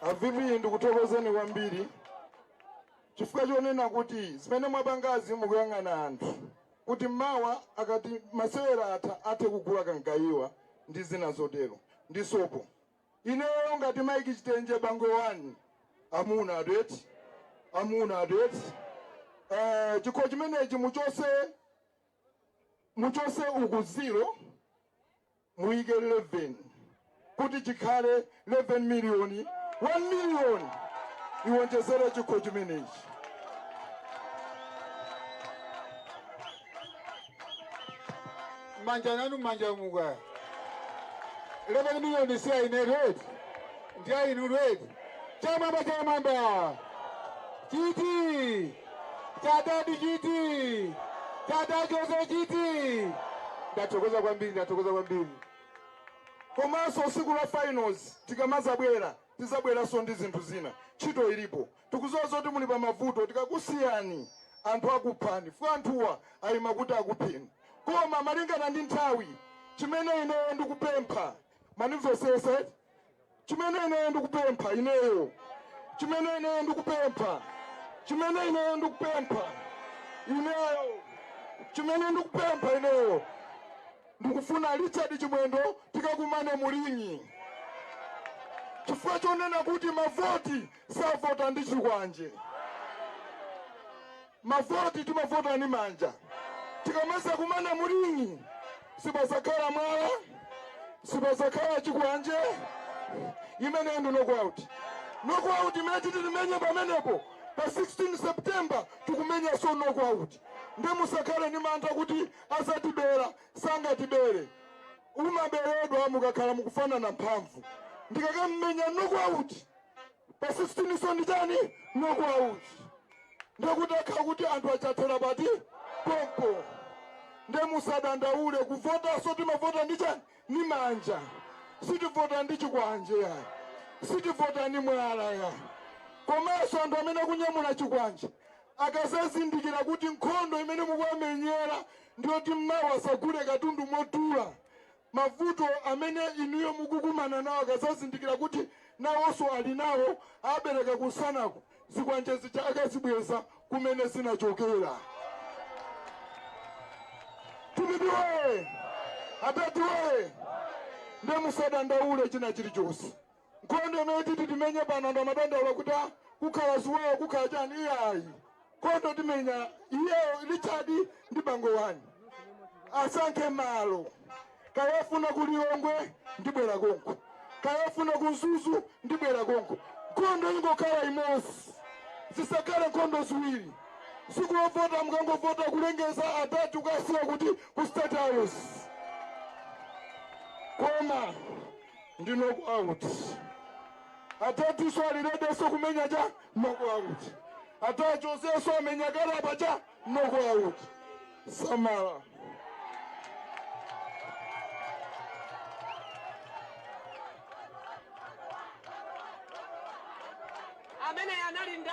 Avivi ndikutokozeni kwambiri. Chifukwa chonena kuti zimene mwapangazi mukuyang'ana anthu kuti mawa akati masewera athe kugula kangayiwa ndi zina zotero ndi sopo. Ineyo ngati Mike Chitenje Bangwe 1 amuna adeti chikho chimenechi muchose uku 0 muike 11 kuti chikhale 11 million 1 million iwonjezere chikho chimenechi. Manja nanu manja muga 11 million siya ine red ndia inu red chamamba Chiti Chadadi Chiti Chada Jose Chiti ndatokoza kwambiri. Komanso siku la finals tizabwera so ndi zinthu zina chito ilipo tikuzoza kuti muli pa mavuto tikakusiyani anthu akuphani fu anthuwa ayima kuti akupheni koma malingana ndi nthawi chimene ine ndikupempha manimvesese chimene ine ndikupempha ineyo ndikufuna Richard Chimwendo tikakumane Mulinyi. Chifukwa chonena kuti mavoti savota ndi chikwanje. Mavoti timavota ni manja. Tikamasa kumana Mulinyi sipasakhala mwala, sipasakhala chikwanje. Imene ndo knockout. Knockout imene timenye pamenepo pa 16 September tikumenya so knockout. Ndemusakhala ni mantha kuti asatibera sangatibere. Umaberedwa mukakhala mukufana na mphamvu. Ndikakamenya knockout pa 16 so nditani knockout. Ndekutakha kuti anthu achathera pati pompo. Ndemusadandaule kuvota so timavota ndichani ni manja. Sitivota ndi chikwanje ya. Sitivota ni mwala ya. Komanso anthu amene kunyamula chikwanje akasazindikira kuti nkhondo imene mukuamenyera ndiyoti mmawa asagule katundu modula. Mavuto amene inuyo mukukumana nawo akasazindikira kuti nawonso ali nawo abereka kusanako zikwanje zicha akazibweza kumene sinachokera. Tumidiwe atatiwe ndemusadandaule china chilichonse. Nkhondo imene timenye pano ndo madandaula kuti kukhala ziweyo kukhala chani iyayi. Nkhondo timenya iyeyo Richard ndi Bangwe 1 asankhe malo. Kayafuna kuliyongwe ndibwera konko. Kayafuna kuzuzu ndibwera konko. Nkhondo ingokhala imodzi. Zisakhala nkhondo ziwiri. Sikulovota mukangovota kulengeza atatu kasiya kuti ku State House. Koma ndi knockout. Atatu so alirede so kumenya cha knockout. Atatu Jose so amenya karaba cha knockout. Samara. Amene analinda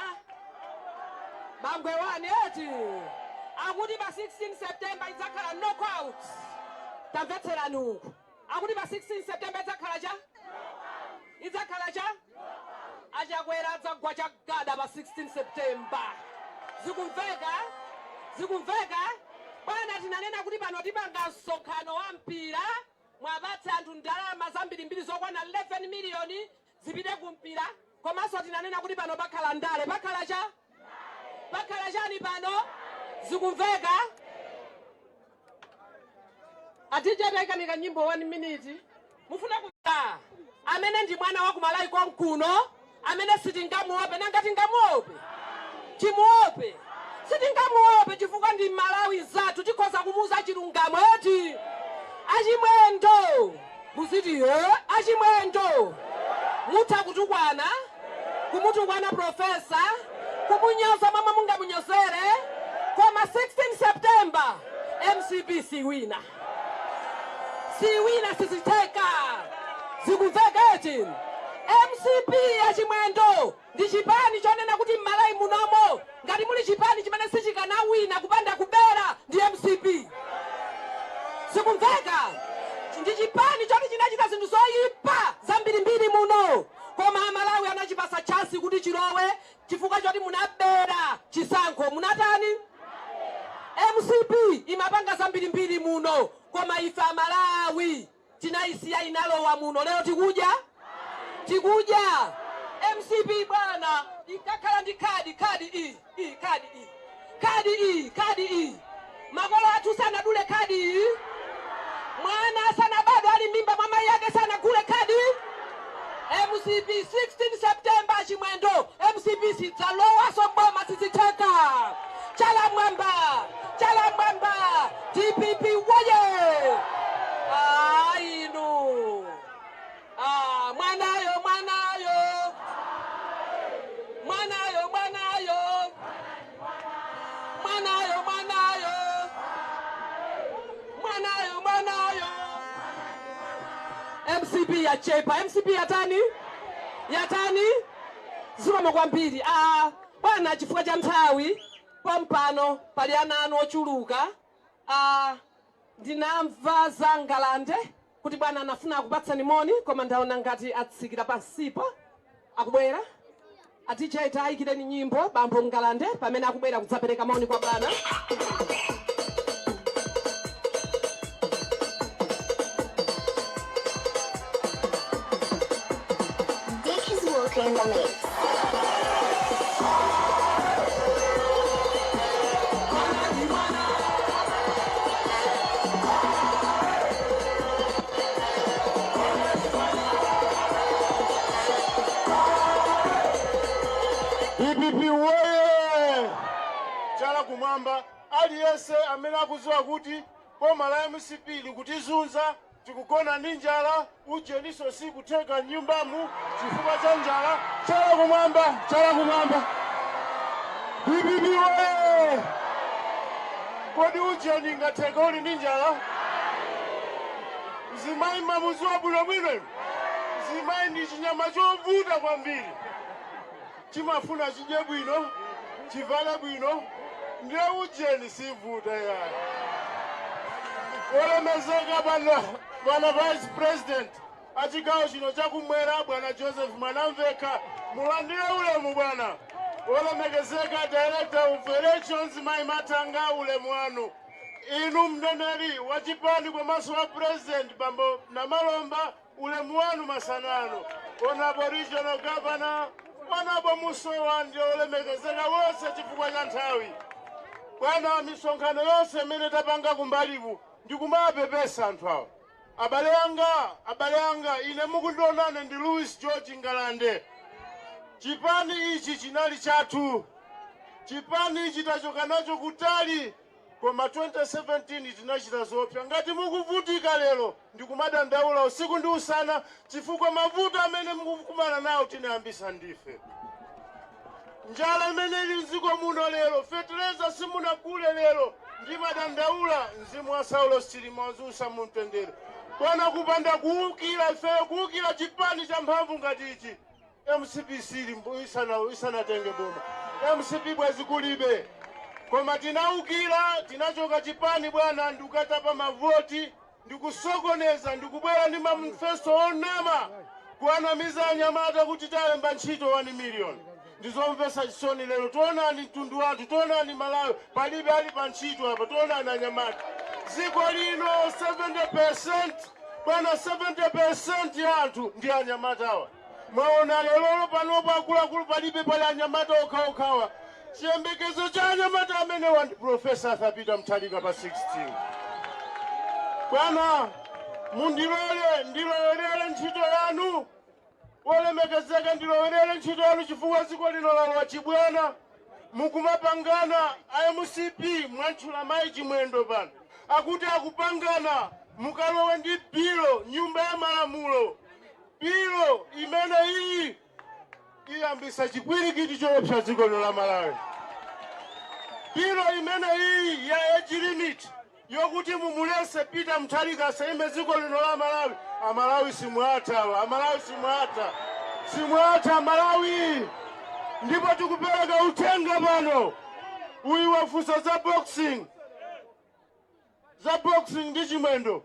Bangwe 1 eti akuti pa 16 September idzakhala knockout. Tamvetserani uku. Akuti pa 16 September idzakhala cha achakwera adzagwa chagada pa 16 September. Zikumveka bwana tinanena kuti pano tipanga msonkhano wa mpira mwapatse anthu ndalama zambirimbiri zokwana 11 million zipite ku mpira. Komanso tinanena kuti pano pakhala ndale pakhala chani pano zikumveka. Atije taikanika nyimbo 1 minute mufuna kuta amene ndi mwana wa kumalaiko mkuno amene sitingamuope nanga tingamuope timuope sitingamuope chifukwa ndi Malawi zathu tikhoza kumuza chilungamo eti achimwendo muziti achimwendo mutha kutukwana kumutukwana profesa kumunyoza mama mungamunyozere koma 16 September MCB siwina siziteka zikumveka eti MCB achimwendo ndi chipani chonena kuti Malawi munomo ngati muli chipani chimene sichikanawina kupanda kubera ndi MCB. Zikumveka ndi chipani choti chinachita zinthu zoyipa zambirimbiri muno koma Malawi anachipani chilowe chifukwa choti munabera chisankho. Munatani? MCP imapanga zambirimbiri muno, koma ife Amalawi tinayisiya inalowa muno. Lero tikuja MCP bwana ikakhala ndi kadi iyi. Makolo athu sanadule kadi iyi. Mwana sanabadwa ali mimba mama yake sanagule kadi. MCP 16 September chimwendo. MCP sidzalowa soboma siziteka. Chala mwamba. TPP woye. Inu. Mwanayo. MCP ya chepa. MCP yatani? Zikomo kwambiri. Bwana chifukwa cha nthawi pompano pali ana anu ochuluka. Ndinamva za Ngalande kuti bwana anafuna kupatsani moni, koma ndaona ngati atsikira pansipa akubwera. Aticha itayikireni nyimbo bambo Ngalande pamene akubwera kudzapereka moni kwa bwana. In the mix. TPP woye! Chala kumwamba aliyese amene akuziwa kuti boma la MCP likutizunza tikugona ndi njala ujeniso sikuteka nyumbamu chifukwa cha njala. Chala kumwamba TPP woye! Kodi ujeni ngateka uli ndi njala? Zimayi mamuziwa bwinobwino. Zimayi ndi chinyama chovuta kwambiri. Chimafuna chidye bwino, chivale bwino, ndiye ujeni sivuta ya. Olemezeka bwana Vice President achigawo chino chakumwera bwana Joseph Mwanamveka, mulandire ulemu bwana. Olemekezeka Director of Elections Mayi Matanga ulemu wanu. Inu mneneri wachipani komanso wa President bambo Namalomba ulemu wanu masanano. Honorable Regional Governor Honorable Musowa ndio olemekezeka wose chifukwa cha nthawi. Bwana misonkhano yonse imene tapanga kumbalibu ndikumapepesa anthu awo. Abale anga ine mukundionane ndi Louis George Ngalande. Chipani ichi chinali chathu. Chipani ichi tachoka nacho kutali. Koma 2017 tinachita zopsa. Ngati mukuvutika lero ndikumadandaula usiku ndi usana chifukwa mavuto amene mukukumana nawo tinayambisa ndife. Njala imene ili mziko muno lero, feteleza simunagule lero, ndimadandaula mzimu wa Saulo Silimozi usamumtendere. Bwana kupanda kuukira ifeyo kuukira chipani cha mphamvu ngati ichi. MCP sili isanatenge boma. MCP bwezi kulibe. Koma tinaukira, tinachoka chipani bwana ndikatapa mavoti, ndikusokoneza, ndikubwera ndi manifesto onama kuanamiza anyamata kuti talemba ntchito 1 million. Ndizomvesa chisoni lero, tionani mtundu wathu, tionani Malawi, palibe ali pa ntchito apa, tionani anyamata. Ziko lino 70%, bwana 70% ya anthu ndi anyamata awa. Mwaona lero panopo akuluakulu palibe pali anyamata okhaokhawa. Chiyembekezo cha anyamata amene wandi Professor Athapita Muthalika pa 16. Bwana ndilowelere ntchito yanu. Olemekezeka ndilowelere ntchito yanu chifukwa ziko lino lalowa chibwana. Mukumapangana MCP mwantchula mayi chimwendo pano. Akuti akupangana mukalowe ndi bilo nyumba ya malamulo. Bilo imene iyi iyambisa chipwirikiti choopsa dziko lino la Malawi. Bilo imene iyi ya age limit yokuti mumulese Peter Muthalika asaime dziko lino la Malawi. Amalawi simwata, Amalawi simwata Malawi. Ndipo tikupereka utenga pano. Uyi wafusa za boxing ndi chimwendo.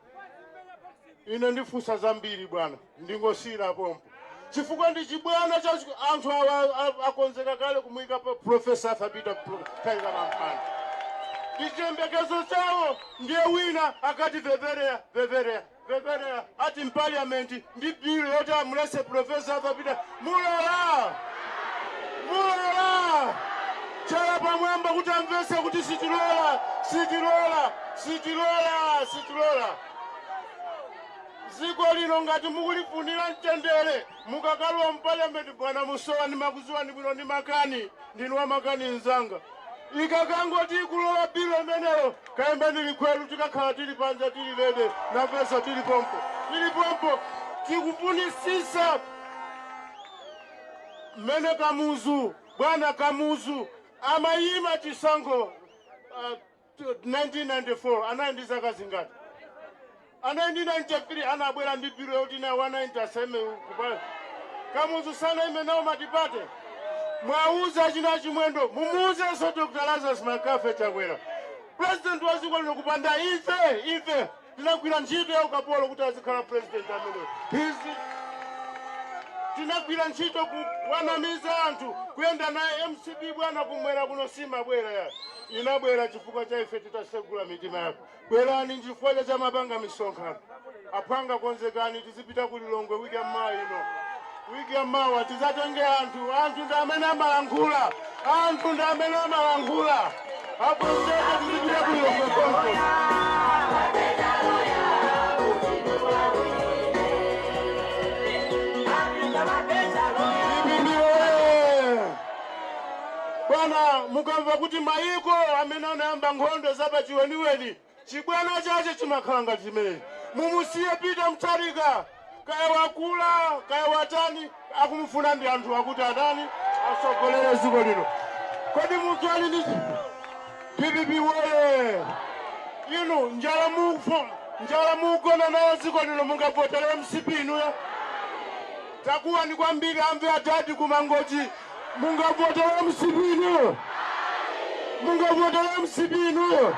Ine ndifusa zambiri bwana, ndingosira pompo. chifukwa ndi chibwana cha anthu akonzeka kale kumuyika pa Professor Arthur Peter Kaiza Mampanda. Ndi chiyembekezo chawo ndiye wina akati veverea ati mpaliamenti ndi bill yoti amulese Professor Arthur Peter mulola chala pamwamba kuti amvese kuti sitilola. Ziko lino ngati mukulifunira mtendere mukakalowa mpaliamenti bwana Musowa ndi makuziwani bwino ndi makani ndinu wa makani nzanga. Ikakangoti kulowa bilo imeneyo kayembeni likhwelu tikakhala tili panja tili lede na pesa tili pompo tikufunisisa mmene bwana Kamuzu amayima chisankho 1994 anali zaka zingati? 1993 anabwera ndi biro yoti na 190 kupala. Kamuzu sana imenawo matipate. Mwauza china chimwendo mumuuzenso Dr. Lazarus Makafe Chakwera. President waziko lino kupanda ife tinagwira ntchito ya ukapolo kuti azikhala president amene. Tinagwira ntchito kuwanamiza anthu kuyenda naye MCP bwana kumwera kuno simabwera ya. Inabwera chifukwa cha ife titasegula mitima yako. Bwerani chifukwa cha mapanga misonkhano. Apanga konzekani tizipita kulilongwe wiki ya mawa ino. Wiki ya mawa tizatenge anthu ndamene amalangula. Hapo mtete tizipita kulilongwe konko. Bwana mukamva kuti mayiko amene anayamba nkhondo zapachiweniweni chibwana chache chimakhala ngati chimene. Mumusiye Peter Mutharika kaya wakula kaya watani akumufuna ndi anthu akuti atani asogolere ziko lino. Kodi munthu ali ndi PPP woye inu njala mugona nayo ziko lino mungavotere MCP inuyo. Takuwa ni kwambiri amve atati kumangoti mungavotere MCP inuyo.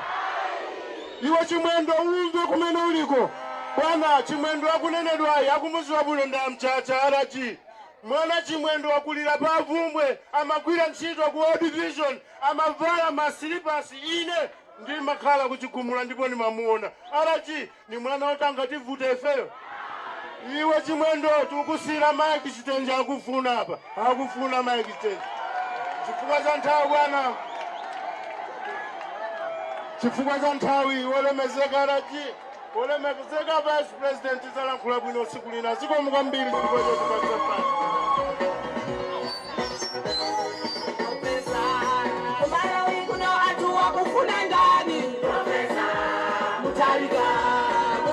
Iwe chimwendo umve kumene uliko. Bwana chimwendo akunenedwayi akumuziwa bwino nda mchacha arachi. Mwana chimwendo wakulira pavumbwe amagwira ntchito ku World Vision amavala masilipasi ine ndi makhala kuchigumula ndipo ni mamuona. Arachi ni mwana otangati vute ifeyo. Iwe chimwendo tukusira Mike Chitenja akufuna hapa. Akufuna Mike Chitenja. Chifukwa cha nthawi bwana. Chifukwa cha nthawi wolemezeka Arachi. Wolemezeka Vice President zalankhula bwino siku lina ziko mukwambiri chifukwa cha kupatsa. Kufuna ndani Professor Mutharika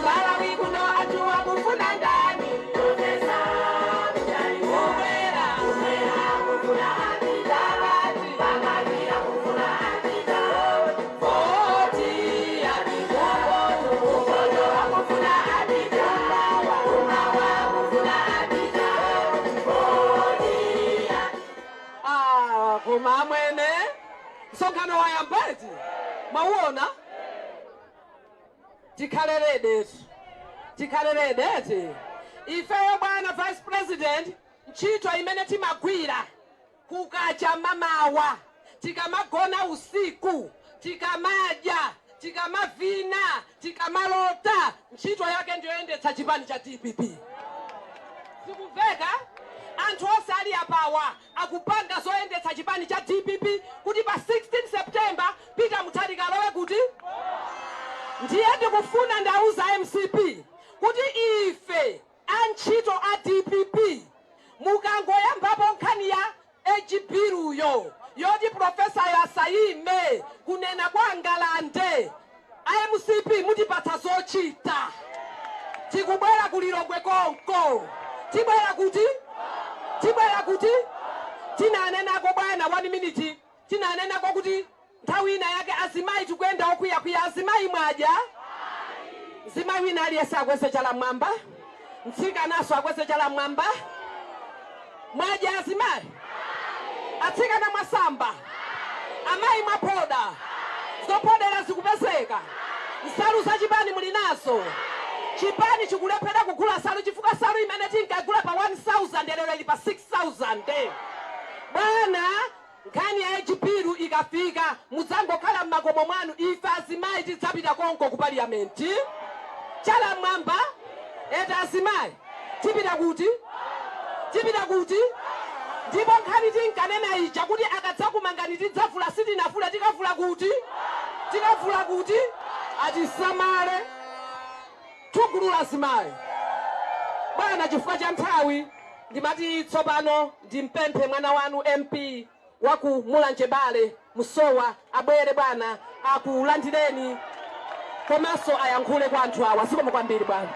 Malawi kuno atu wakufuna ndani Professor Mutharika umera kufuna Abida Bangavira kufuna Abida Voti Abida Umodo wakufuna Abida Umawa kufuna Abida Voti kumamwene msonkhano wa Yambezi mauona tikhalelede ifeyo bwana Vice President ntchito imene timagwira kukacha mamawa tikamagona usiku tikamadya tikamavina tikamalota ntchito yake ndiyoyendetsa chipani cha DPP. Sikuveka anthu onse ali apawa akupanga zoyendetsa chipani cha DPP kuti pa 16 September Peter Mutharika alowe kuti ndiye ndikufuna ndauza MCP kuti ife antchito a DPP mukangoyambapo nkhani ya echibiruyo yoti Professor yasayime kunena kwa Ngalande MCP mutipatsa zochita tikubwera kulilongwe konko tibwera kuti tinanenako bwana 1 minute tinanenako kuti nthawi ina yake azimayi tikuyenda okwiya azimayi mwadya mzimayi wina aliyese akwese chala mwamba mtsikanaso akwese chala mwamba mwadya azimayi atsikana mwasamba amayi mwapoda zopodera zikupezeka nsalu zachipani muli nazo chipani chikulephera kugula salu chifukwa salu imene tinkagula pa 1000 lero ili pa 6000 bwana. Nkhani ya chipiru ikafika mudzangokhala m'makomo mwanu, ife azimayi tidzapita konko ku parliamenti. Chala mwamba eta azimayi tipita kuti ndipo nkhani tinkanena ija kuti akadzakumangani tidzavula sitinavula tikavula kuti atisamale tugulula azimayi bwana. Chifukwa cha nthawi ndimati tsopano ndimpemphe mwana wanu MP waku Mulanje Bale Musowa abwere bwana akulandireni komanso ayankhule kwa anthu awa. Zikomo kwambiri bwana.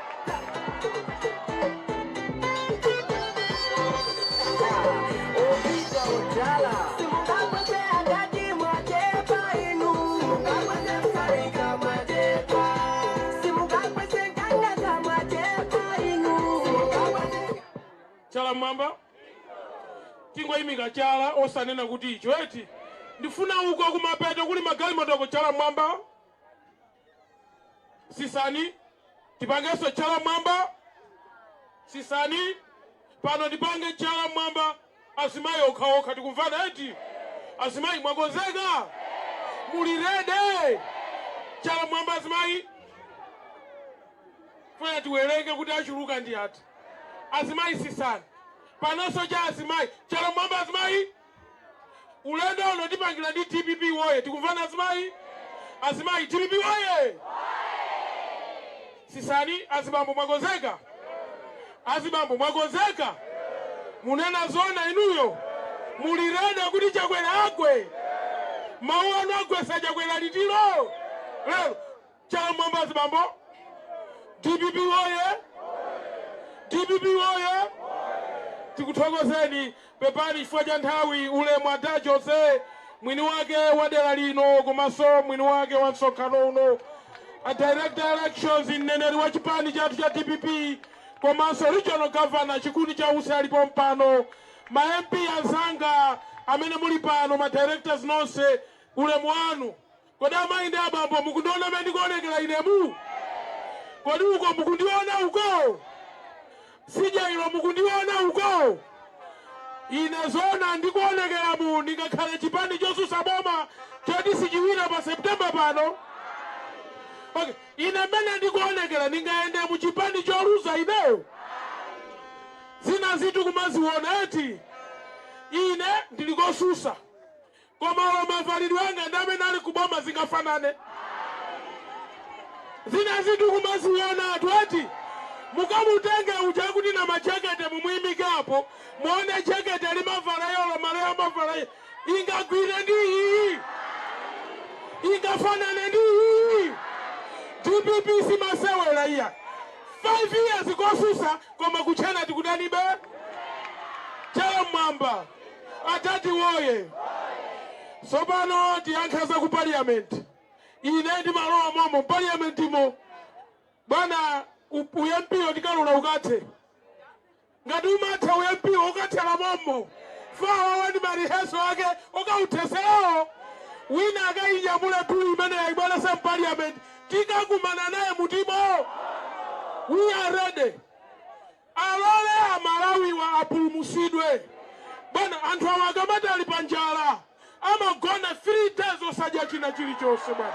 Chala mwamba tingo imika chala osanena kuti icho eti ndifuna uko kumapeto kuli magali matoko. Chala mwamba sisani tipangeso chala mwamba sisani pano tipange chala mwamba. Azimayi okhaokha tikumvana eti azimayi mwakonzeka mulirede chala mwamba azimayi funa tiwerenge kuti achuluka ndi ati azimayi sisani panoso cha azimayi chala mwamba azimayi ulendo uno tipangira ndi TPP woye tikumvana azimayi TPP woye sisani azibambo mwakonzeka munena zona inuyo mulirede kuti chakwera agwe mawu anu agwesa chakwera litiro lero chala mwamba azibambo TPP woye tikuthokozeni pepani chifukwa cha nthawi. Ulemu Ada Jose mwini wake wa dera lino komanso mwini wake wa msonkhano uno a director elections mneneri wa chipani chathu cha TPP komanso regional governor chikundi cha Use alipo mpano, ma MP azanga amene muli pano, ma directors nonse ulemu wanu. Kodi amayi ndi abambo mukundiona amene ndikuonekera inemu? Kodi uko mukundiona uko? Sija ilo mukundiona uko? Ine zona ndikuonekera mu ndingakhale chipani chosusa boma choti sichiwira pa September pano. Okay, ine mene ndikuonekera ndingaende mu chipani choluza ineyo. Zina zitu kumaziona eti ine ndilikosusa koma olo mavalidwe anga ndamene ali kuboma zingafanane. Zina zitu kumaziona atu eti mukamutenge uja kuti na machekete mumuyimike apo muone chekete limavala yolo malaya mavala ingagwire ndi iyi ingafanane ndi iyi. TPP simasewera iya 5 years kosusa koma kuchena tikudanibe. Chala mwamba atati woye sopano tiyankhaza ku parliament. Ine ndi malowa momo parliament mo bwana uyampiyo tikalula ukathe ngati umatha uyampiyo ukathela momo fawa wani mariheso ake ukautheserawo wina akayinyamula tuli imene yaibwalesa parliament tikakumana naye mutimo. We are ready. Alole amalawiwa apulumusidwe bwana. Anthu awo akamati ali panjala amagona 3 days osadya china chilichonse bwana.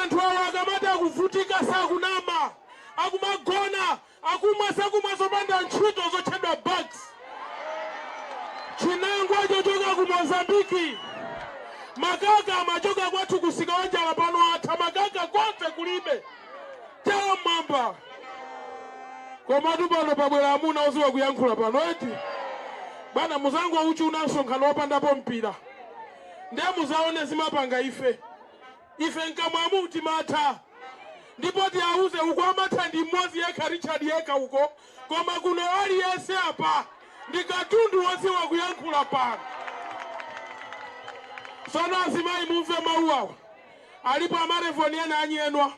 Anthu awo akamati akuvutika sakunama akumagona akumwa zopanda ntchito zotchedwa bugs. Chinangwa chochoka ku Mozambiki, makaka amachoka kwathu kusika wanjala pano atha makaka konse kulibe. Chala mwamba komatu pano pabwera amuna oziwa kuyankhula pano eti bwana muzangu uchi unasonkhano wapandapo mpira nde muzaone zimapanga ife nkamwamu timata ndipo tiauze uko amatha ndi mmodzi yekha Richard yekha uko koma kuno aliyense apa ndi katundu woziwa kuyankhula pano. Sono azimayi mumve mawu awa alipo amarevoni ena anyenwa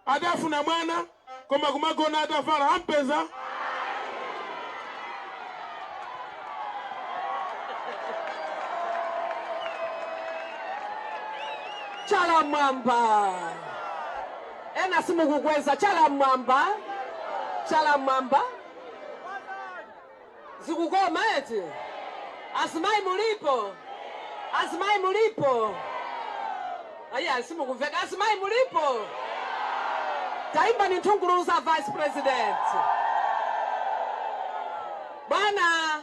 adafuna mwana koma kumagona atavala ampeza. Chala mwamba ena simukukweza chala mwamba. Chala mwamba. Zikukoma eti. Asimai mulipo. Asimai mulipo. Aya simukuveka asimai mulipo. Taimba ni Ntunguluza Vice President. Bwana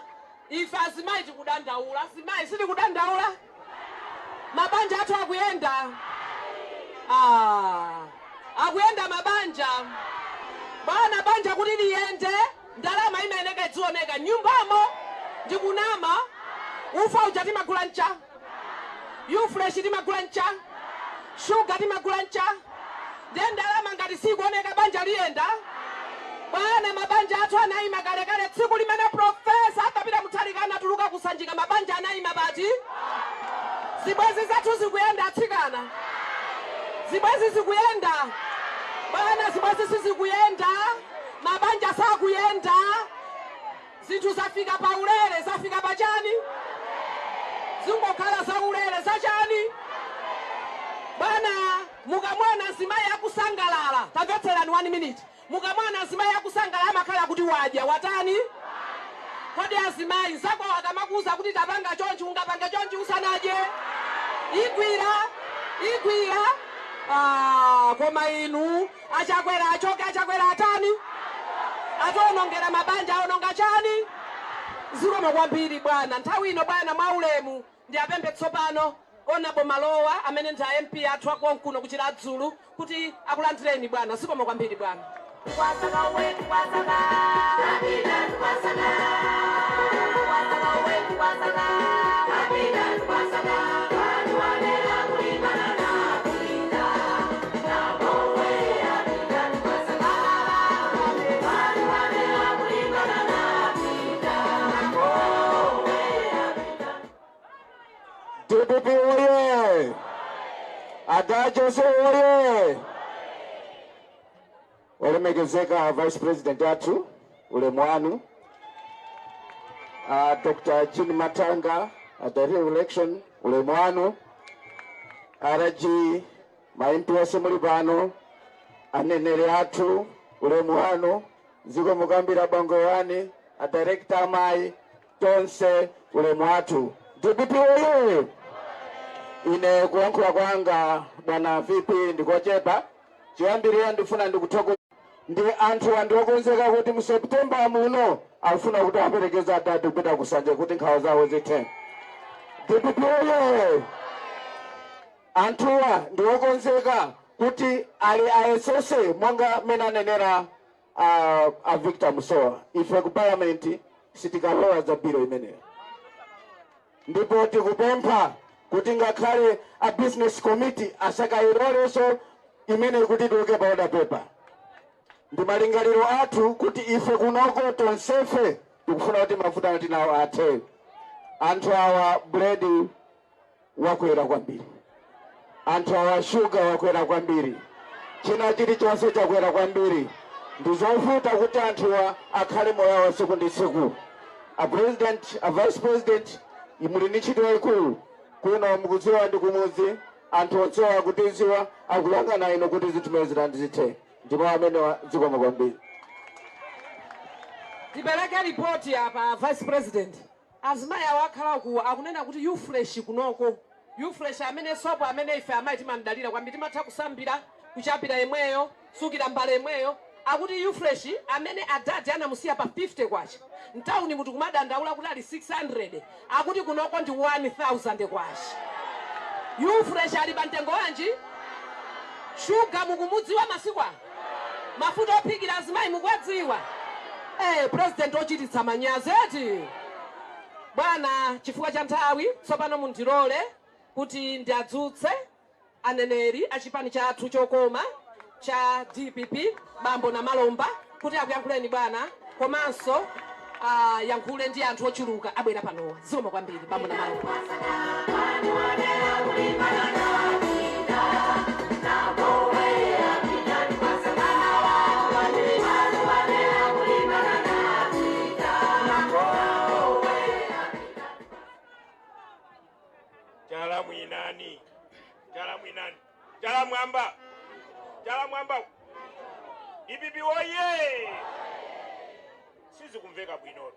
ife asimai tikudandaula. Asimai sili kudandaula. Mabanja atu akuyenda. Akuyenda mabanja. Bwana banja kuti liyende. Ndalama imeneka idzioneka nyumbamo ndikunama ufa ujati magulancha fresh ti magulancha sugar ti magulancha then ndalama ngati sikuoneka banja liyenda. Bwana mabanja athu anayima kalekale tsiku limene profesa akapita muthalikana tuluka kusanjika mabanja anayima bati zibwezi zathu zikuyenda atsikana zibwezi zikuyenda. Bwana zibwezi sizikuyenda mabanja sakuyenda zinthu zafika pa ulere zafika pa chani zingokhala za ulere za chani. Bwana mukamwana zimayi akusangalala tamvetserani 1 minute. Mukamwana zimayi akusangalala amakhala kuti wadya watani kodi azimayi zako akamakuza kuti tapanga chonchi ungapanga chonchi usanadye igwira koma inu achakwera achoke achakwera atani atonongera mabanja aononga chani. Zikomo kwambiri bwana. Nthawi ino bwana mwaulemu ndi apembe tsopano onabo malowa amene ndi MP athu akonkuno kuchira dzulu kuti akulandireni bwana. Zikomo kwambiri bwana. DPP oye! Adajose oye! Olemekezeka Vice President atu ule mwanu Dr. Jean Matanga atari election ule mwanu araji maimpi wasemuli bano anenere atu ule mwanu ziko mugambira bango wani director mai tonse ule mwatu. DPP oye! Ine kuwankula kwanga bwana VP ndikochepa chiyambirira ndifuna ndikuthokoza ndi anthu andiokonzeka kuti mu September muno afuna kuti aperekeza atatu kupita kusanje kuti nkhawa zawo zithe. DPP oye! Anthuwa ndiokonzeka kuti ali aesese monga mene anenera a Victor Musowa. Ife ku parliament sitikalowa za biro imeneyo. Ndipo tikupempha kuti ngakhale a business committee asakayiloleso imene kuti tuke pa order paper. Ndi malingaliro athu kuti ife kunoko tonsefe tikufuna kuti mafuta ati nawo athe. Anthu awa bread wakwera kwambiri. Anthu awa sugar wakwera kwambiri. China chilichonse chakwera kwambiri. Ndi zovuta kuti anthuwa akhale moyo wawo tsiku ndi tsiku. A president, a vice president imuli ni ntchito yayikulu kuno mukudziwa ndi kumudzi anthu onsewa kutiziwa akuyang'ana ino kuti zinthu zithe. Ndipo amene zikomo kwambiri. Tipereke report apa Vice President. Azimayi awakhala kuwa akunena kuti you fresh kunoko. You fresh amene sopo amene ife amayi timandalira kwambiri timatha kusambira kuchapira yemweyo sukira mbale yemweyo. Akuti you fresh amene adadi anamusiya pa 50 kwacha. Ntawuni mutu kumadandaula kuti ali 600. Akuti kunoko ndi 1000 kwacha. You fresh ali bantengo wanji? Sugar mukumudziwa masiku ano. Mafuta ophikira azimayi mukwadziwa. President ochititsa manyazi eti. Bwana chifukwa cha nthawi tsopano mundirole kuti ndiadzutse aneneri achipani chathu chokoma cha DPP Bambo na Malomba kuti akuyankhuleni bwana komanso yankhule ndi anthu ochuluka abwera panowa. Zikomo kwambiri Bambo na Malomba. Chala mwamba. Jala mwamba. DPP oye. Sisi kumveka bwino.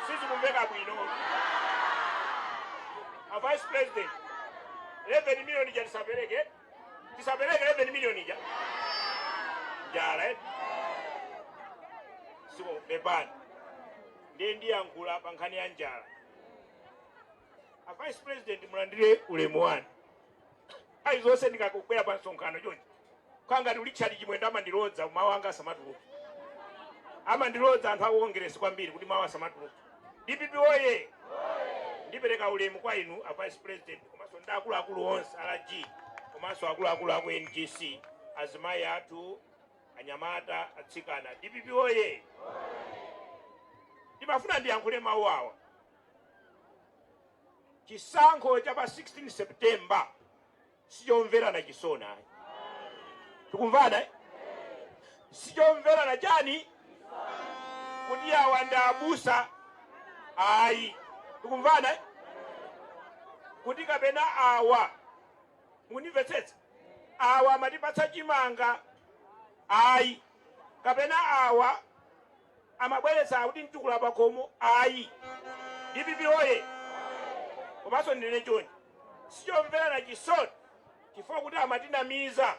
Sisi kumveka bwino. A Vice President. 11 million ja tisapeleke. Tisapeleke 11 million ja. Jala Siko bebani. Ndi yankula pankani ya njala. A Vice President mulandire ulemu wanu. Aizose ndikakukwera pa nsonkhano chonchi. Kanga ulichali chimwenda amandirodza mawanga asamatuluka. Amandirodza anthu akuongeresi kwambiri kuti mawa asamatuluka. DPP oye. Ndipereka ulemu kwa inu a Vice President komanso ndakuluakulu onse LG komanso akuluakulu aku NGC azimayi athu anyamata atsikana. DPP oye. Ndimafuna ndiyankhule mawu awa. Chisankho cha pa 16 September sichomverana chisoni. Tukumvana sichomverana chani kuti awa ndabusa ayi. Tukumvana kuti kapena awa munimvetsetsa awa amatipatsa chimanga ayi kapena awa amabweretsa kuti mtukula pakomo ayi. DPP oye. Komanso ndine choni sichomverana chisoni chifukwa kuti amatinamiza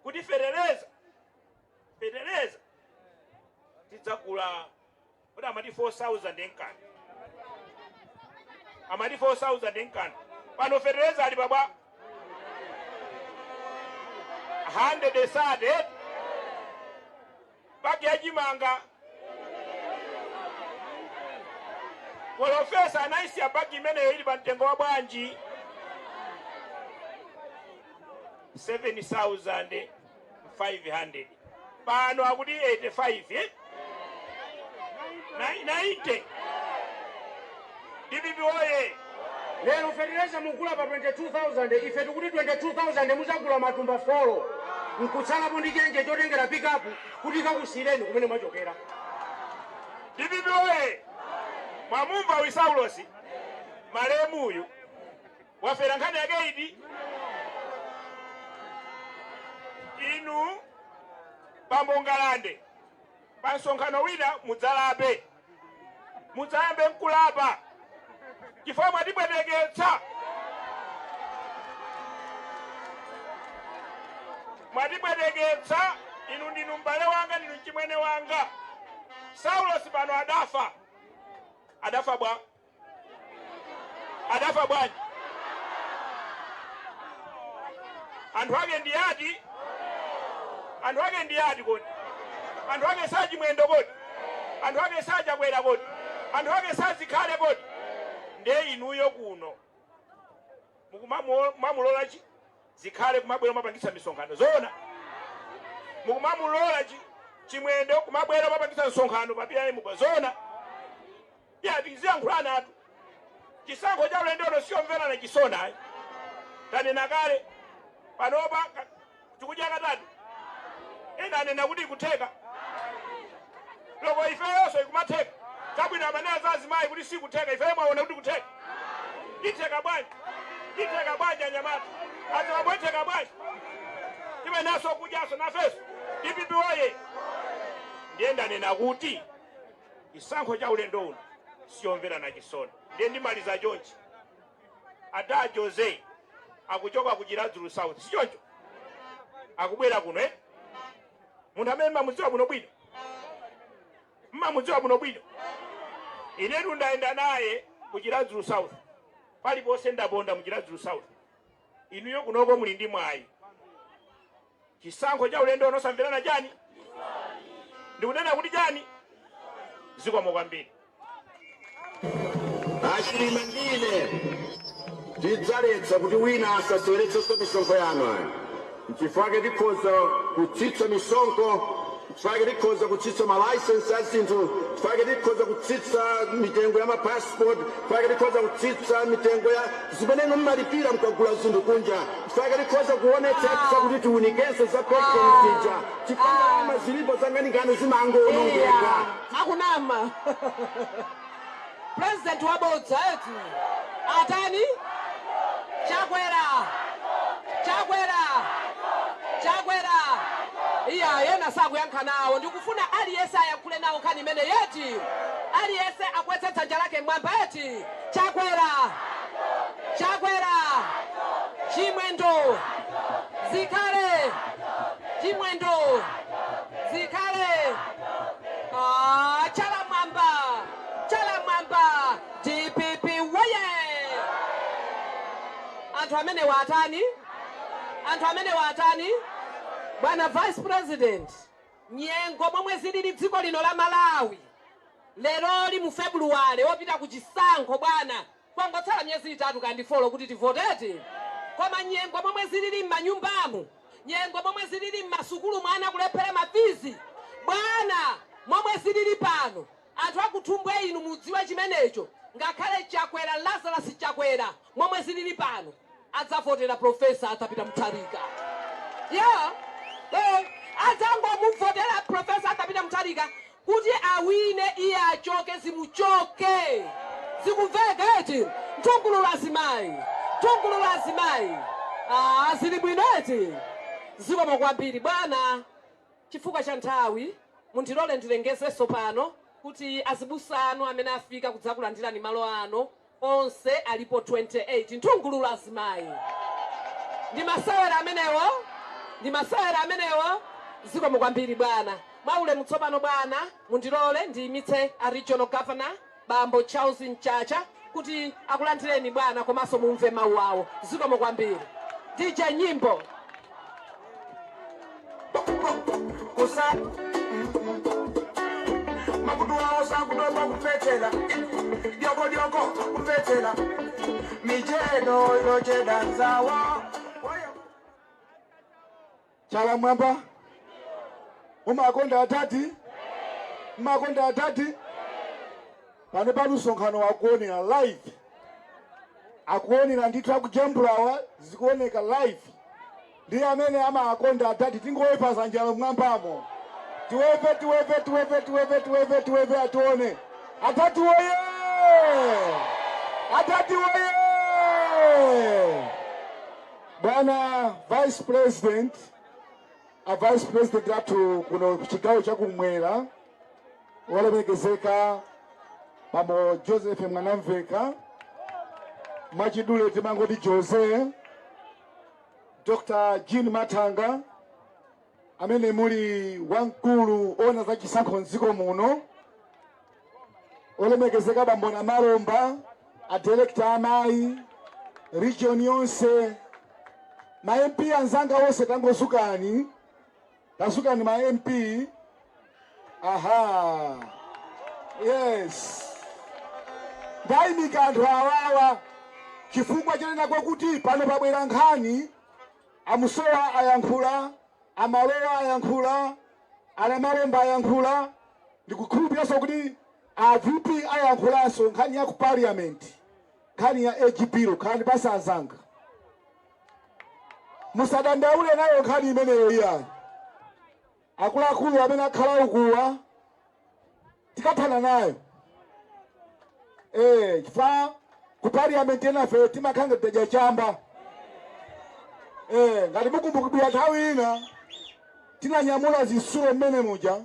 kuti federeza tidzakula kuti amati 4,000 enkani. Amati 4,000 enkani. Pano federeza ali baba 100 esade baki ya chimanga. Profesa anaisi ya baki imene ili pantengo wa bwanji 7,500. Pano akuti 85 90. DPP oye. Lero federeza mukula pa 22,000 ife tukuti 22,000 muzagula matumba 4 nkutsala pondi chenje chotengera pick up kuti kakusireni kumene mwachokera. DPP oye. Mwamumva wisaulosi malemu uyu wafera nkhani yake idi. Inu pambongalande pansonkhano wina mudzalape mudzayambe mkulapa chifukwa mwatibweteketsa. Mwatibweteketsa inu ndinu mbale wanga ndinu chimwene wanga. Saulosi pano adafa. Adafa bwa. Adafa bwanji. Anthu ake ndiyati. Anthu ake ndiyati kodi. Anthu ake saji mwendo kodi. Anthu ake saja kwera kodi. Anthu ake sazikhale kodi. Nde inuyo kuno. Mukumamulola chi zikhale kumabwera mapangisa misonkhano. Zona. Mukumamulola chi chimwendo kumabwera mapangisa misonkhano papira imuko. Zona. Ya tiziyankhulana atu. Chisankho cha ulendo sichomverana chisoni. Tanena kale panopa tikudya katatu. Ena anena kuti kutheka. Loko ifeyonso ikumatheka. Chabwino amanena za azimayi kuti sikutheka ife mwaona kuti kutheka. Itheka bwanji. Itheka bwanji anyamata. Azimabwetheka bwanji. Tibe naso kudyaso nafeso. DPP oye. Ndienda nena kuti chisankho cha ulendo uno sichomverana chisoni. Ndiye ndimaliza chonchi. Ada Jose akuchoka kuchiradzulu South. Sichoncho. Akubwera kuno Munthu amene mamudziwa buno bwino. Mmamudziwa buno bwino. Inetu ndaenda naye kuchiradzulu South. Paliponse ndabonda muchiradzulu South. Inuyo kunoko muli ndi mwayi. Chisankho cha ulendo onosamverana chani? Ndikunena kuti chani? Zikomo kwambiri. Achilimangine tidzaletsa kuti wina asaseweretsenso misonkho yanu ayi. Chifukwa tikhoza kutsitsa misonkho, chifukwa tikhoza kutsitsa malaisensi a zinthu, chifukwa tikhoza kutsitsa mitengo ya mapassport, chifukwa tikhoza kutsitsa mitengo ya zimene mmalipira mkagula zinthu kunja, chifukwa tikhoza kuonetsetsa kuti tiunikenso za pension zija, chifukwa zilipo zanganikani zimangoonongeka. Hakunama. President wabodza eti atani Chakwera chakwera iya yena sakuyankha nawo. Ndikufuna aliyese ayankhule nawo nkhani imene yeti aliyese akweze dzanja lake mwamba yeti chakwera chimwendo zikhale chimwendo zikhale chala mwamba DPP waye. Anthu amene watani bwana Vice President, nyengo momwe zilili dziko lino la Malawi leroli mu February opita ku chisankho bwana kwangotsala myezi 3 kandi 4 kuti tivotete. Koma nyengo momwe zilili m'manyumbamo, nyengo momwe zilili m'masukulu mwana kulephera mafizi bwana, momwe zilili pano anthu akuthumbwe inu mudziwe chimenecho. Ngakhale Chakwera Lazarus Chakwera momwe zilili pano adzavotera Profesa Atapita Mutharika. Adzangomuvotera Profesa Atapita Mutharika kuti awine iye achoke zimuchoke. Zikumveka eti mtungulu lazimayi zili bwino eti. Zikomo kwambiri bwana. Chifukwa cha nthawi mundilole ndilengezeso pano kuti azibusa anu amene afika kudzakulandirani malo ano onse alipo 28 mtungulu lazimayi. Ndi masewera amenewo. Zikomo kwambiri bwana. Mwaule mutsopano bwana mundilole ndiyimitse a regional governor Bambo Charles Mchacha kuti akulandireni bwana komanso mumve mawu awo. Zikomo kwambiri. DJ nyimbo kusa makuduwa osakudoba kupetela dyoko kupetela mijedo yocheda nzawa. Chala mwamba umakonda atati pano pano msonkhano wakuonera live, akuonera ndithu akujambulawa zikuoneka live. Ndiye amene amakonda atati tingowepa zanjalo mwambamo tiwepe atione. Atati woye! Bwana Vice President, Vice President athu kuno chigawo chakumwera walemekezeka Bambo Joseph Mwanamveka mwachidule timangoti Jose, Dr. Jean Matanga amene muli wamkulu ona za chisankho mdziko muno, olemekezeka Bambo Namalomba, a director amayi region yonse, ma MP anzanga wose tangosukani ma MP. Aha, yes, ndayimika anthu awawa chifukwa chanena kwakuti pano pabwera nkhani amusowa ayankhula, amalowa ayankhula, Namalomba ayankhula, ndikukhulupiranso kuti VP ayankhulanso nkhani ya ku parliament, nkhani ya AGP khani pasazanga. Musadandaule nayo nkhani imeneyo iya. Akuluakulu amene akhala ukuwa tikathana nayo. Chifukwa ku parliament enafe timakhanga teja chamba. Ngati mukumbukidwa nthawi ina tinanyamula zisulo mmene muja,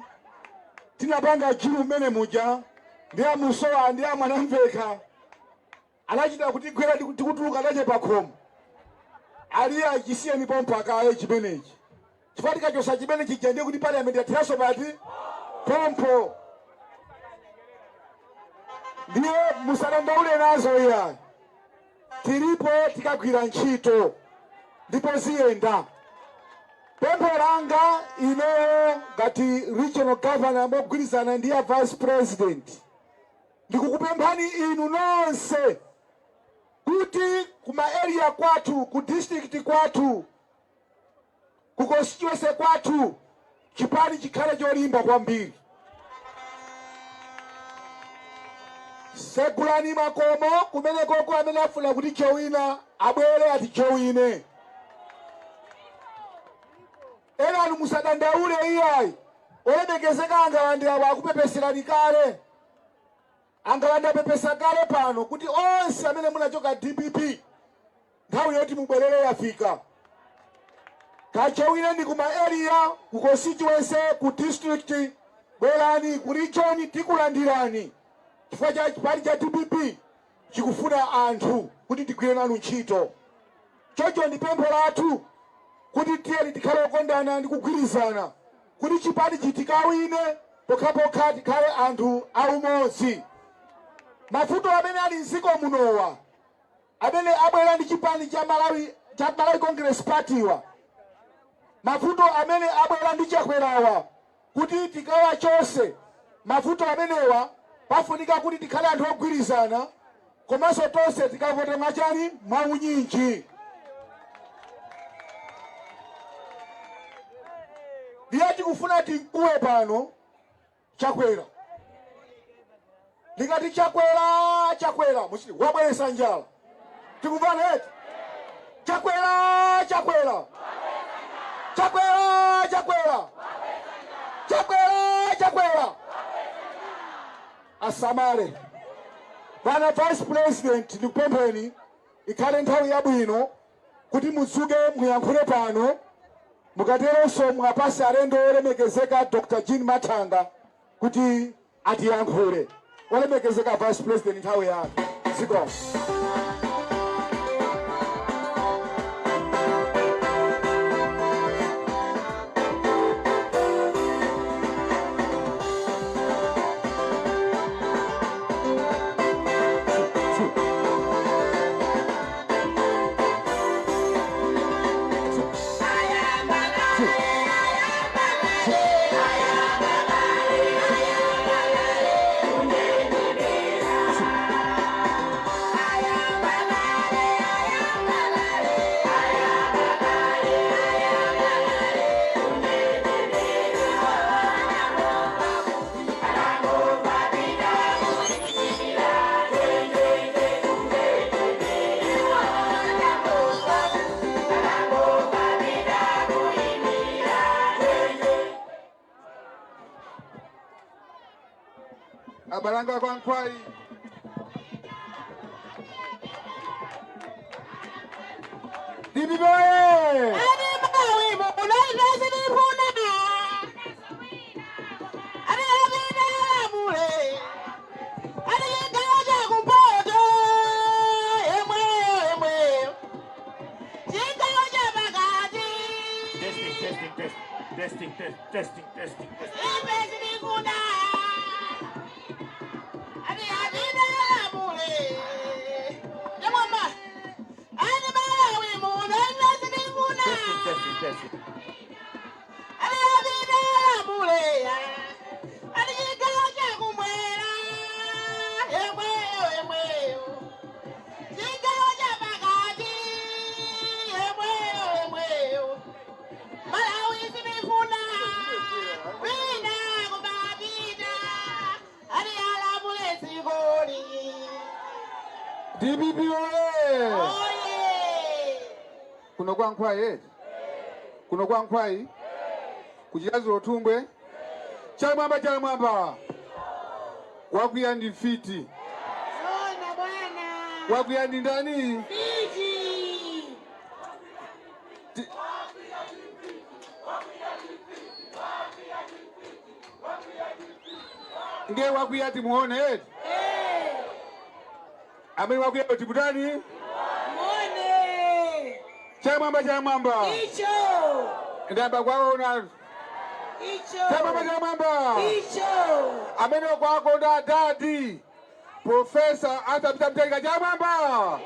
tinapanga jilu mmene muja, ndi amusowa ndi Mwanamveka anachita kuti gwera tikutuluka nache pakhomo. Aliye achisiyeni pompo akaye chimenechi. Chifukwa tikachosa chimenechi chende kuti parliament yathiranso pati pompo. Ndiye musadandaule nazo iya. Tilipo tikagwira ntchito ndipo ziyenda. Pempho langa ineyo ngati regional governor mogwirizana ndi Vice President, ndikukupemphani inu nonse kuti kuma area kwathu, ku district kwathu, ku constituency kwathu chipani chikhale cholimba kwambiri. Segulani makomo kumene koko amene afuna kuti chowina abwere ati chowine. Anu musadandaule iyayi. Olemekezeka angalandira wakupepeserani kale. Angalandira pepesa kale pano kuti onse amene munachoka DPP nthawi yoti mubwerere yafika. kachewireni kuma area ku constituency ku district bwerani ku region tikulandirani chifukwa cha chipani cha TPP chikufuna anthu kuti tigwire nanu ntchito. Chocho ndi pempho lathu kuti tiyeni tikhale okondana ndi kugwirizana kuti chipani chitikawine pokhapokha tikhale anthu aumodzi. Mavuto amene ali mdziko munowa amene abwera ndi chipani cha Malawi Congress Party wa mavuto amene abwera ndi Chakwerawa kuti tikawa chose mavuto amenewa pafunika kuti tikhale anthu ogwirizana komanso tonse tikavote mwachani mwaunyinji. Ndiye tikufuna tinkuwe pano Chakwera. Likati Chakwera muchiti wabweresa njala. Tikuvana eti? Chakwera. Asamale. Bwana Vice President ndikupempheni ikhale nthawi yabwino kuti mudzuke muyankhule pano mukateronso mwapase alendo olemekezeka Dr. Jean Matanga kuti atiyankhule. Olemekezeka Vice President nthawi yake. Ziko. Abalanga kwa Nkwai. Dibi boye! Testing. DBB kuno kwa Nkwai kuno kwa Nkwai kuchikazi Tumbwe chamwamba wakuya ndi fiti wakuya ndi ndani nge wakuya timuone ameni wakuya tibutani muone chamwamba icho ndamba kwaona icho chamwamba icho ameni kwako nda dadi Professor Atabita Mtenga chamwamba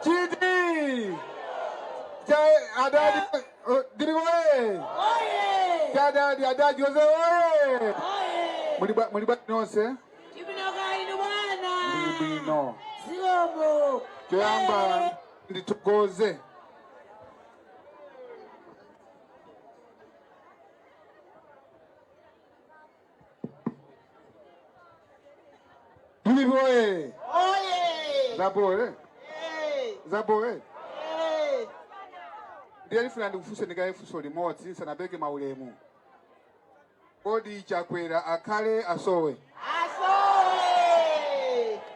chiti adadi diriwe adadi Jose mulibwa nonse Bino. Zilobo. Choyamba nditukoze. Oye. Zaboe. Ndiye fulani kufuse ndikaye fuso limodzi sanabeke maulemu. Kodi Chakwera akhale asowe.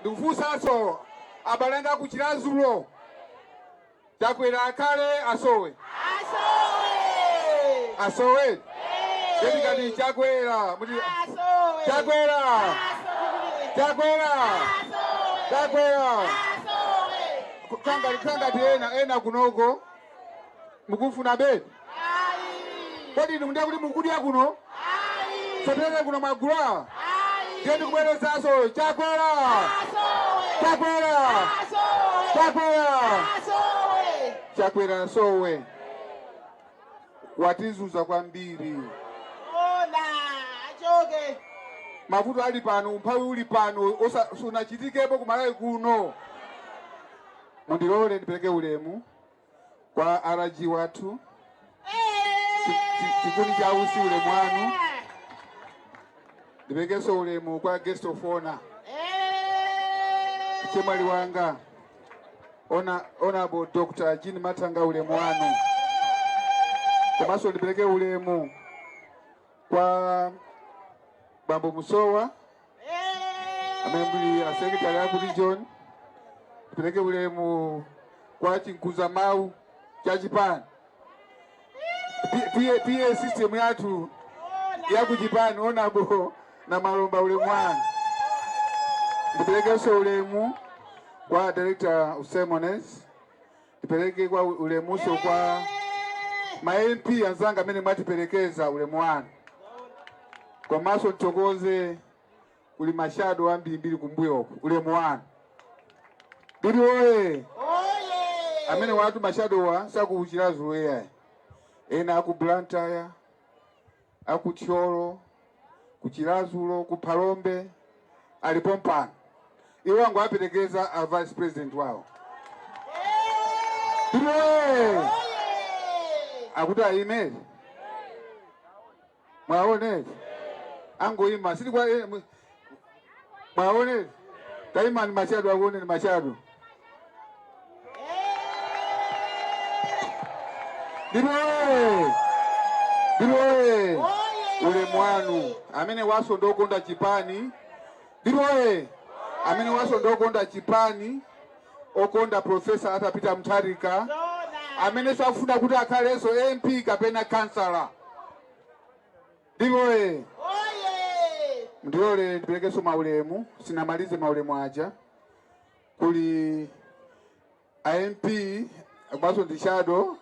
Ndufusaso abalanga kuchirazulo Chakwera akhale asowe. asowe Jadi kadi Chakwera Chakwera kanga ena kunoko mukufuna bedi kodi ndikundi kuti mukudya kuno sotene kuno magula ndiye ndikubwerezaso Chakwera sowe watizuza kwambiri mavuto ali pano umphawi uli pano sunachitikepo kumalawi kuno. Mundilole ndipeleke ulemu kwa RG wathu chikundi cha usi ulemu wanu. Ndipekeso ulemu kwa guest of honor chemwali wanga Honorable Dr. Jean Matanga ulemu wanu. Komanso ndipeleke ulemu kwa Bambo Musowa amembuli secretary ya region. Ndipeleke ulemu kwa Chinkuza Mau cha Japan. PA system yatu ya ku Japan Honorable na Malomba ulemu wanu. Ndipeleke ulemu kwa Director Usemones. Ndipeleke kwa ulemu so kwa ma-MP anzanga mene mwatipelekeza ulemu wanu. Kwa maso ntokoze uli mashado wa mbili kumbuyo ulemu wanu. Bili oye amene watu mashado wa saku uchilazu wea ena aku Blantyre aku Cholo kuchilazulo kupalombe alipompana iwo wangu apelekeza a vice president wao. Bili oye akuta email mwaone ango ima sili kwa mwaone taima ni machado waone ni machado Biloe ule mwanu amene waso ndokonda chipani Biloe amene waso ndokonda chipani okonda professor atapita Mutharika amene safuna kuti akhaleso MP kapena kansala. Biloe ndilole ndipelekeso maulemu sinamalize maulemu aja kuli MP baso ndishado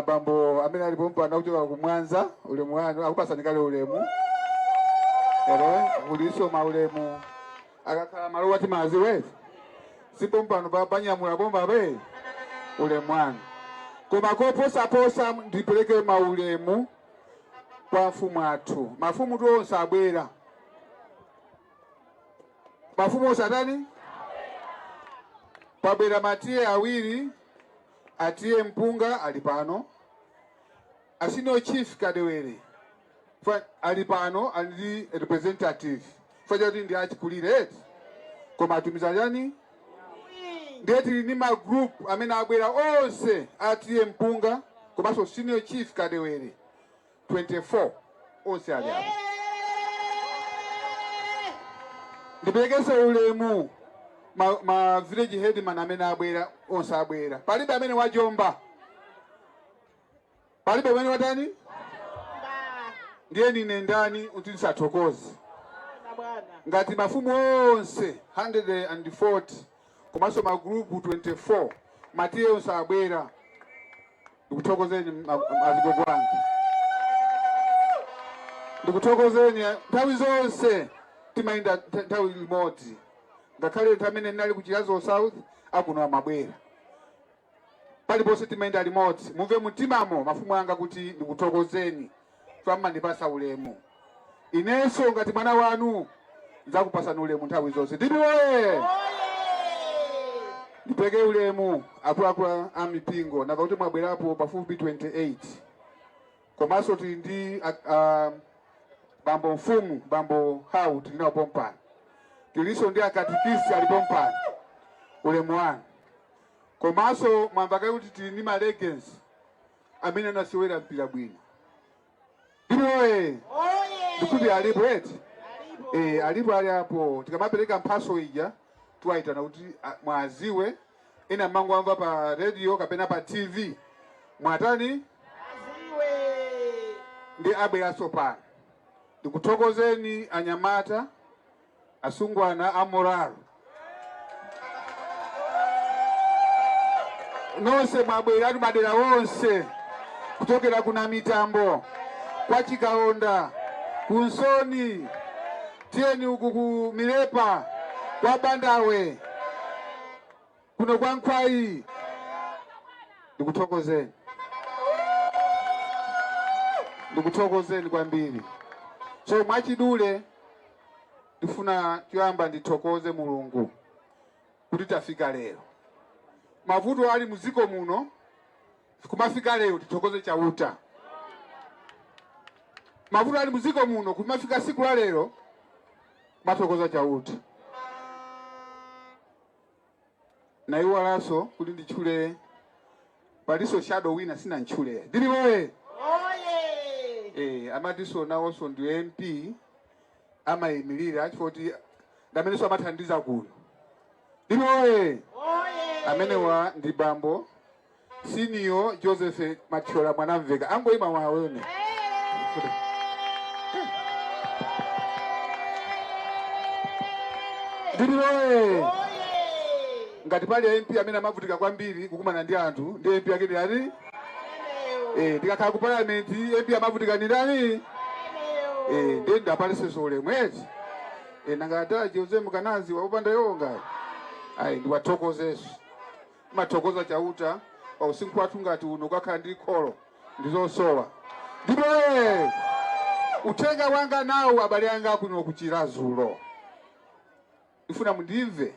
Bambo amene alipompa na kuchoka ku Mwanza ulemu wanu akupasanikale ulemu kuliso maulemu akakhala malo wati maziwe sipompa no babanyamula bomba be ulemu wanu koma posa ndipeleke maulemu kwa mfumu athu mafumu tonse abwera mafumu osatani pabwera matiye awiri atiye mpunga alipano asino chief kadewere alipano ali representative faja ndi achikulire koma atumiza yani ndeti ni ma group amene abwera onse atiye mpunga komanso senior chief kadewere 24 onse ali apo ndipelekese ulemu ma village headman amene abwera onse abwera palibe amene wajomba palibe amene watani ndiye nine ndani utisathokoze ngati mafumu onse 140 komanso ma group 24 matiye onse abwera ndikuthokozeni azigogo wanga ndikuthokozeni nthawi zonse timayenda nthawi limodzi ngakhale tamene nali kuchilazo south akuno amabwera paliponse timayenda limodzi mumve mtimamo mafumu anga kuti ndikuthokozeni famma ndipasa ulemu inenso ngati mwana wanu ndzakupasani ulemu nthawi zonse ndipo ndipeke ulemu akuluakulu amipingo naka kuti mwabwerapo pafupi 28 komanso tili ndi bambo mfumu bambo hau tilinawo pompano tiliso ndi akatikisi alipompano ulemu wanu komanso mwamvakayi kuti tili ndi malegensi amene anasiwera mpira bwino ndipo ndikuti alipo eti alipo ali apo tikamapereka mphaso ija tuwaitana kuti mwaziwe ena mangu amva pa radio kapena pa TV mwatani aziwe ndi abweraso pano. Ndikuthokozeni anyamata asungwana amoralo nonse mwabwera atu madera wonse kuchokera kuna Mitambo kwa Chikaonda kunsoni tieni uku ku Milepa kwa Bandawe kuno kwa Nkhwai. Ndikuthokozeni kwambiri. So mwachidule ndifuna kuyamba ndithokoze Mulungu kuti tafika lero. Mavuto ali muziko muno kumafika lero tithokoze chauta. Mavuto ali muziko muno kumafika siku la lero mathokoza chauta. Na iwo alaso kuti ndichule paliso shadow wina sina nchule. Ndili moye. Amadiso nawo so ndi MP amayimirira chifoti ndameneso amathandiza kuno. Ndili moye. Amenewa ndi bambo Senior Joseph Machola Mwanamveka. Angoyima wawene. Ndili moye. Ngati pali MP amene amavutika kwambiri kukumana ndi anthu ndi MP yake ndi ani? Ndikakhala ku parliament MP amavutika ndi ndani? Ndi ndapalise sole mwezi. Nangata Jose Mkanazi wapanda yonga. Ndiwathokozeso. Mathokoza chauta pa usiku wathu ngati uno kakhala ndi kholo ndizosowa. Ndipo utenga wanga nawo abale anga kuno kuchirazulo. Ifuna mundimve.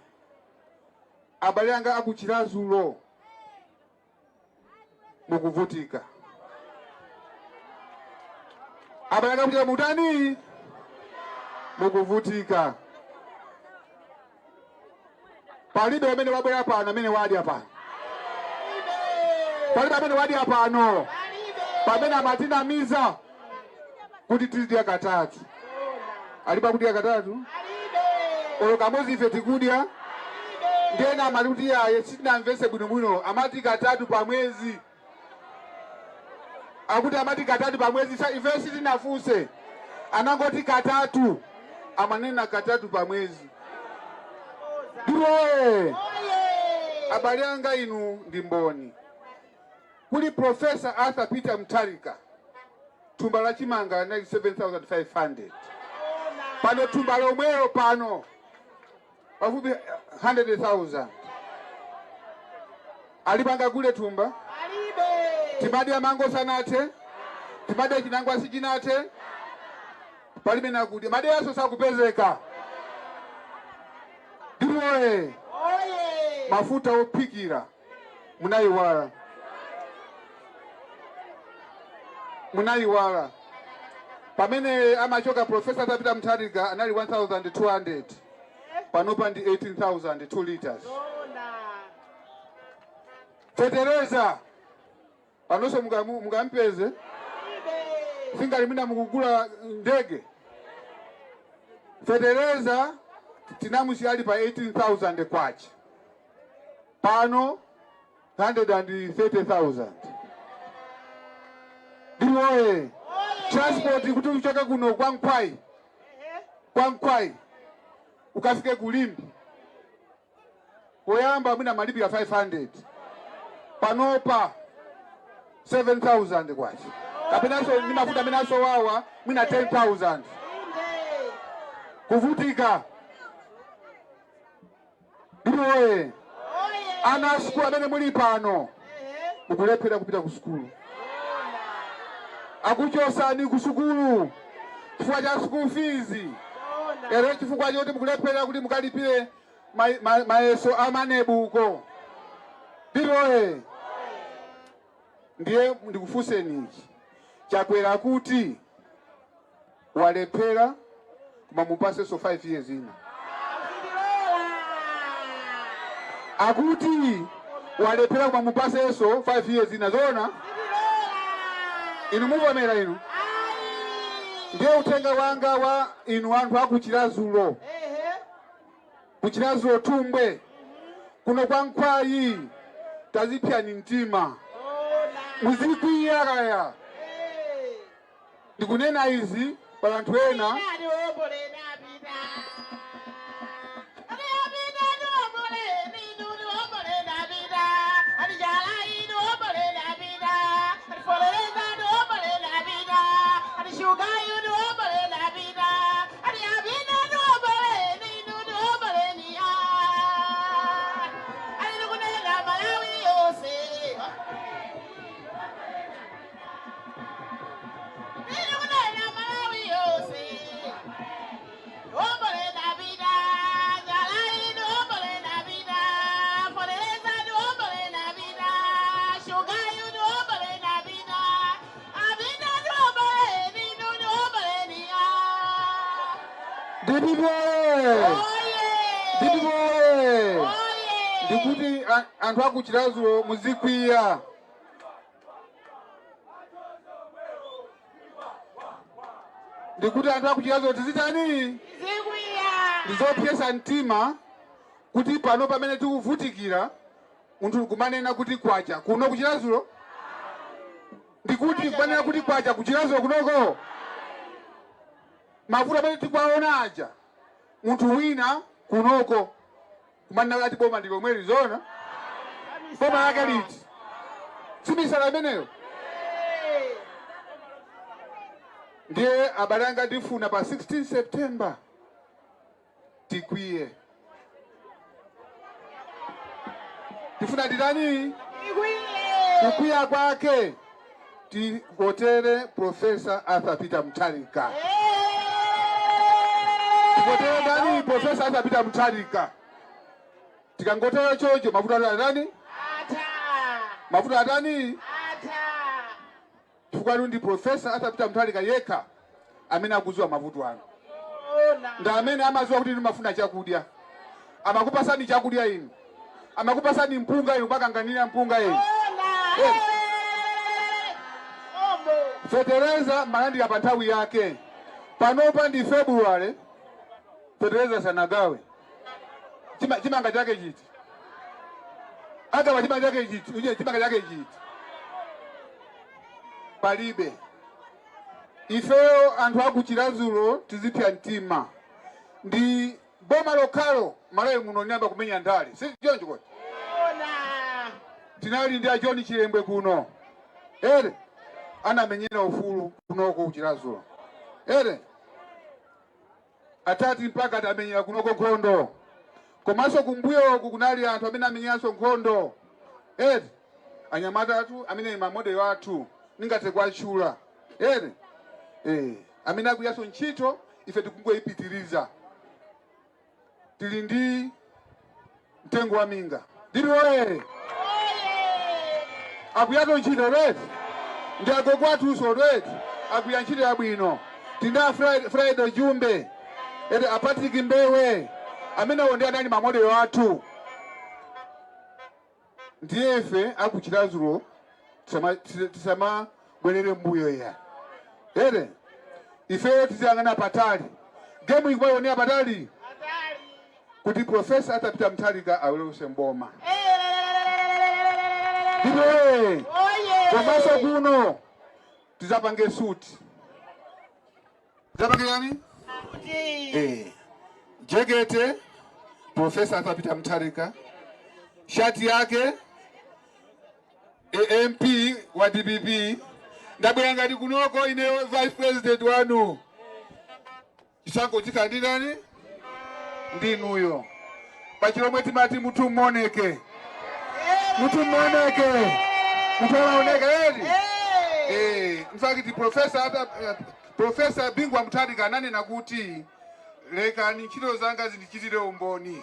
Abale anga akuchirazulo mukuvutika. Abale anga kuchira mutani mukuvutika. Palibe amene wabwera pano amene wadi hapa. Palibe amene wadi hapano. Pamene amatina miza kuti tidya katatu. Alipa kudya katatu? Olo kamozi ife tikudya. Ndena amaluti yaye sitinamvese bwino amati katatu pa mwezi. Akuti amati katatu pa mwezi ife sitinafuse. Anangoti katatu. Amanena katatu pa mwezi. Ndiwe abale anga inu ndi mboni. Kuli Professor Arthur Peter Mutharika tumba la chimanga 97,500. Pano tumba lomwelo pano pafupi 100,000. Alipanga kule tumba timadi ya mango sanate timadi ya chinangwa sichinate palibe nakuti made yaso sakupezeka. Ndiwe mafuta opikira munayiwala. Pamene amachoka Professor Peter Mutharika anali 1,200. Panopa ndi 18,000 2 liters. Fetereza panonso mukampeze singali mina mukugula ndege. Fetereza tinamusi ali pa 18,000 kwacha. Pano 130,000. Ndiwe transport kuti uchoke kuno kwa Nkhwai ukafike kulimbi poyamba mwina malipi ya 500 panopa 7,000 kwacha. Kapenaso ni mafuta amenaso wawa mwina 10,000. Kuvutika. Ndiwe ana skulu amene muli pano ukulephera kupita ku skulu. Akuchosani ku sukulu chifukwa cha school fees. Ero chifukwa choti mukulephera kuti mukalipire mayeso amanebuko. Ndiye ndikufuseni ichi chakwera kuti walephera koma mupase so 5 years ina. Akuti walephera koma mupase so 5 years ina zona. Inu muvomera inu. Ndiye utenga wanga wa inu anthu akuchirazulo. Kuchirazulo tumbwe. Kuno kwa Nkhwai tazipyani mtima. Muzikwiyakaya. Ndikunena izi pa anthu ena ndikuti anthu akuchirazulo muzikwiya. Ndikuti anthu akuchirazulo tizitani? Ndizopyesa mtima kuti pano pamene tikuvutikira munthu kumanena kuti kwacha kuno kuchirazulo. Ndikuti kumanena kuti kwacha kuchirazulo kunoko. Mavuto amene tikwaona aja munthu wina kunoko kumanena ati boma ndilo mweli zona. Boma lake liti? Simisala ameneyo. Ndiye abalanga ndifuna pa 16 September tikwiye. Tifuna ditani? Kukwiya kwake tivotere Professor Arthur Peter Mutharika. Tivotere nani? Professor Arthur Peter Mutharika. Tikangotera chocho mafuta atani? Mafuta atani? Chifukwa ndi Professor Arthur Peter Mutharika yekha amene akuziwa mavuto anu. Nda amene amaziwa kuti mafuna chakudya. Amakupasani chakudya inu. Amakupasani mpunga inu bakanganira mpunga inu. Fetereza malandi ya panthawi yake. Panopa ndi February. Fetereza sanagawe. Chimanga chake chiti. Aga chimanga chake chiti. Uje chimanga chake chiti. Palibe. Ifeo anthu akuchirazulo tizipya mtima. Ndi boma lokalo malayo muno nyamba kumenya ndali. Si choncho koti. Tinali ndi John Chilembwe kuno. Anamenyera ufulu kunoko kuchirazulo. Atati mpaka atamenyera kunoko nkhondo. Komanso kumbuyo kunali anthu amene amenyanso nkhondo. Anyamata atu amene mamodelo athu ningate kwachula. Amene akuyaso ntchito ife tikungoyipitiriza. Tili ndi mtengo wa minga. Ndiri oye. Akuyaso ntchito reti. Ndi agogo so reti. Akuya ntchito yabwino. Tinda Friday Jumbe. Patrick Mbewe. Amene ndi anani mamodelo athu. Ndiye ife akuchirazulo tisama bwenere mbuyo ya. Ife tizangana patali. Gemu ikwayo ni patali. Kuti Professor Arthur Peter Mutharika aweluse mboma. Komanso kuno tizapange suti. Tizapange yani? Jegete Professor Arthur Peter Mutharika. Shati yake MP wa DPP. Ndabwera ngati kunoko ine Vice President wanu. Chisango chikandi nani? Ndinuyo. Pachilomwe timati mutu moneke. Mutu moneke. Mutu moneke edi? Mfakiti Professor Bingwa Mutharika ananena kuti leka ni ntchito zanga zindichitire umboni.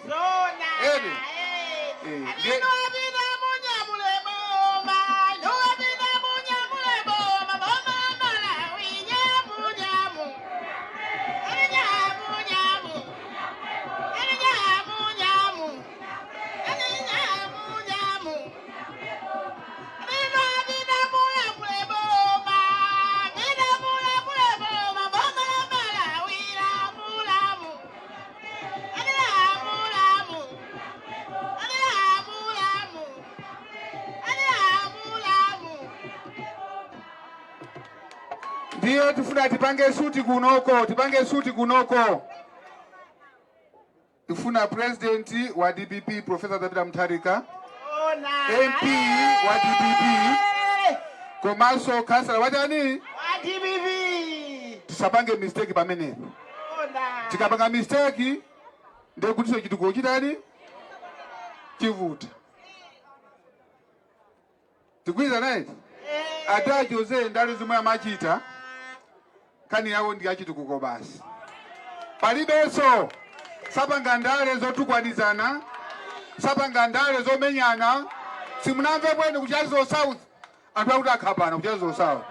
ndiye tifuna tipange suti kunoko. Tifuna president wa DPP Professor Tabitha Mutharika, MP wa DPP, komanso kansala wachani wa DPP. Tisapange mistake pamene. Tikapanga mistake ndiye kutiso chituko chitani chivuta. Tikwiza naye ata Jose ndali zimwe amachita kani yawo ndi achitukuko basi. Palibenso sapanga ndale zotukwanizana, sapanga ndale zomenyana. Simunamve bwene kuchazo South anthu akuti akhapana kuchazo South.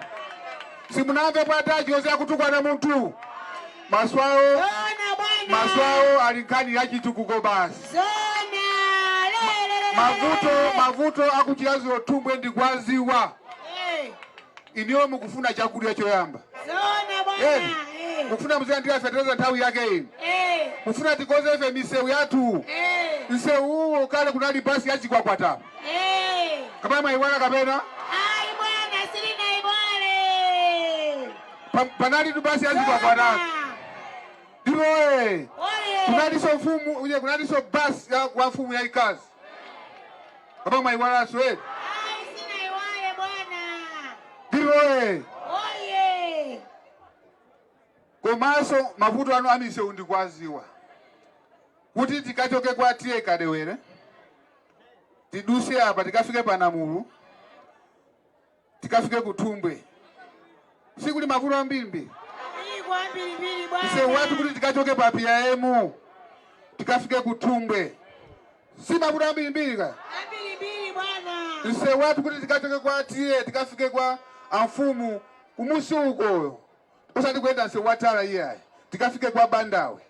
Simunamve bwa ata Jose akutukwana muntu. Maswawo ali nkani yachitukuko basi. Mavuto akuchilazo tumbwe ndi kwaziwa. Iniyo mukufuna chakudya choyamba. Mukufuna mzee ndiye afereza nthawi yake ino. Mukufuna tikoze ife misewu yathu. Misewu kale kunali basi yachikwakwata. Kama maiwala kapena? Ai bwana sirina ibwale. Panali tu basi yachikwakwata. Ndiwe. Kunaliso mfumu, kunaliso basi ya mfumu ya ikazi. Kama maiwala swe. Ai sina iwale bwana. Ndiwe. Oye. Komaso mavuto anu amise undi kwaziwa. Kuti tikachoke kwa tie kadewere. Tiduse apa tikafike Panamulu. Tikafike Kutumbwe. Sikuli mavuto ambiri. Ise watu kuti tikachoke pa PIM. Tikafike Kutumbwe. Si mavuto ambiri ka? Ambiri bwana. Ise watu kuti tikachoke kwa tie tikafike kwa amfumu kumusi uko. Usati kwenda nse watala iyayi. Tikafike kwa Bandawe.